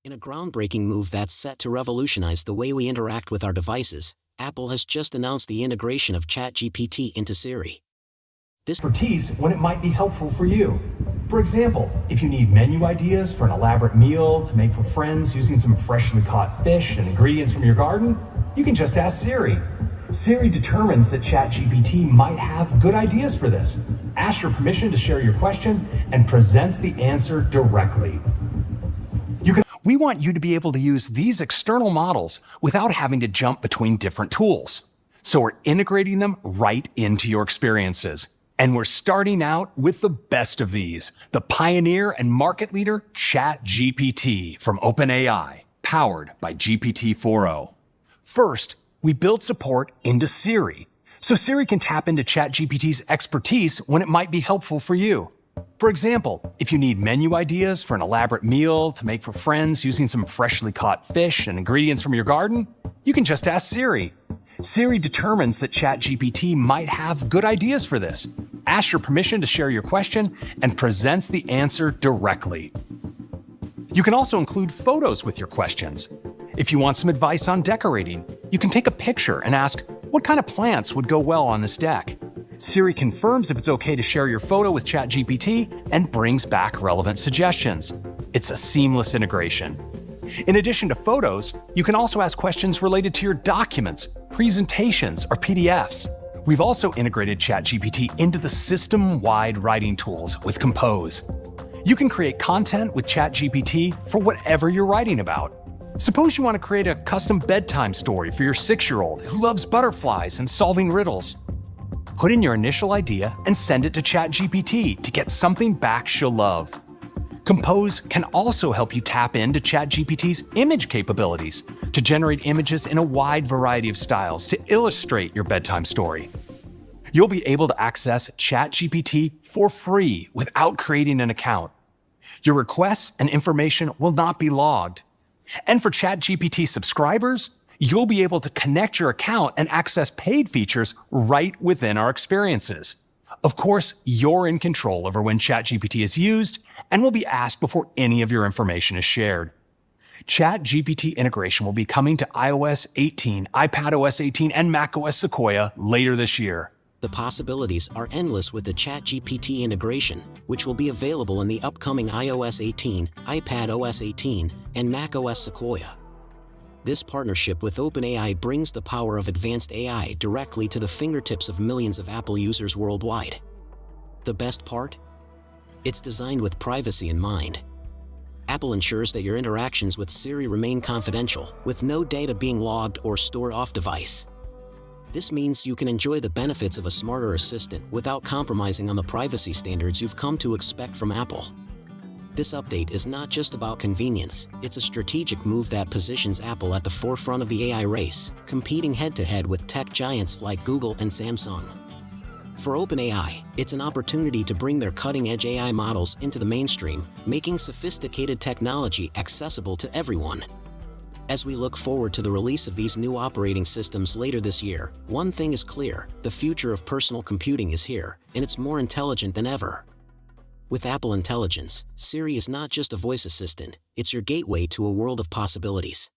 In a groundbreaking move that's set to revolutionize the way we interact with our devices, Apple has just announced the integration of ChatGPT into Siri. This expertise when it might be helpful for you. For example, if you need menu ideas for an elaborate meal to make for friends using some freshly caught fish and ingredients from your garden, you can just ask Siri. Siri determines that ChatGPT might have good ideas for this, asks your permission to share your question, and presents the answer directly. We want you to be able to use these external models without having to jump between different tools. So we're integrating them right into your experiences. And we're starting out with the best of these, the pioneer and market leader ChatGPT from OpenAI, powered by GPT-4o. First, we build support into Siri, so Siri can tap into ChatGPT's expertise when it might be helpful for you. For example, if you need menu ideas for an elaborate meal to make for friends using some freshly caught fish and ingredients from your garden, you can just ask Siri. Siri determines that ChatGPT might have good ideas for this, asks your permission to share your question, and presents the answer directly. You can also include photos with your questions. If you want some advice on decorating, you can take a picture and ask, what kind of plants would go well on this deck? Siri confirms if it's okay to share your photo with ChatGPT and brings back relevant suggestions. It's a seamless integration. In addition to photos, you can also ask questions related to your documents, presentations, or PDFs. We've also integrated ChatGPT into the system-wide writing tools with Compose. You can create content with ChatGPT for whatever you're writing about. Suppose you want to create a custom bedtime story for your 6-year-old who loves butterflies and solving riddles. Put in your initial idea and send it to ChatGPT to get something back she'll love. Compose can also help you tap into ChatGPT's image capabilities to generate images in a wide variety of styles to illustrate your bedtime story. You'll be able to access ChatGPT for free without creating an account. Your requests and information will not be logged. And for ChatGPT subscribers, you'll be able to connect your account and access paid features right within our experiences. Of course, you're in control over when ChatGPT is used and will be asked before any of your information is shared. ChatGPT integration will be coming to iOS 18, iPadOS 18, and macOS Sequoia later this year. The possibilities are endless with the ChatGPT integration, which will be available in the upcoming iOS 18, iPadOS 18, and macOS Sequoia. This partnership with OpenAI brings the power of advanced AI directly to the fingertips of millions of Apple users worldwide. The best part? It's designed with privacy in mind. Apple ensures that your interactions with Siri remain confidential, with no data being logged or stored off-device. This means you can enjoy the benefits of a smarter assistant without compromising on the privacy standards you've come to expect from Apple. This update is not just about convenience, it's a strategic move that positions Apple at the forefront of the AI race, competing head-to-head with tech giants like Google and Samsung. For OpenAI, it's an opportunity to bring their cutting-edge AI models into the mainstream, making sophisticated technology accessible to everyone. As we look forward to the release of these new operating systems later this year, one thing is clear: the future of personal computing is here, and it's more intelligent than ever. With Apple Intelligence, Siri is not just a voice assistant, it's your gateway to a world of possibilities.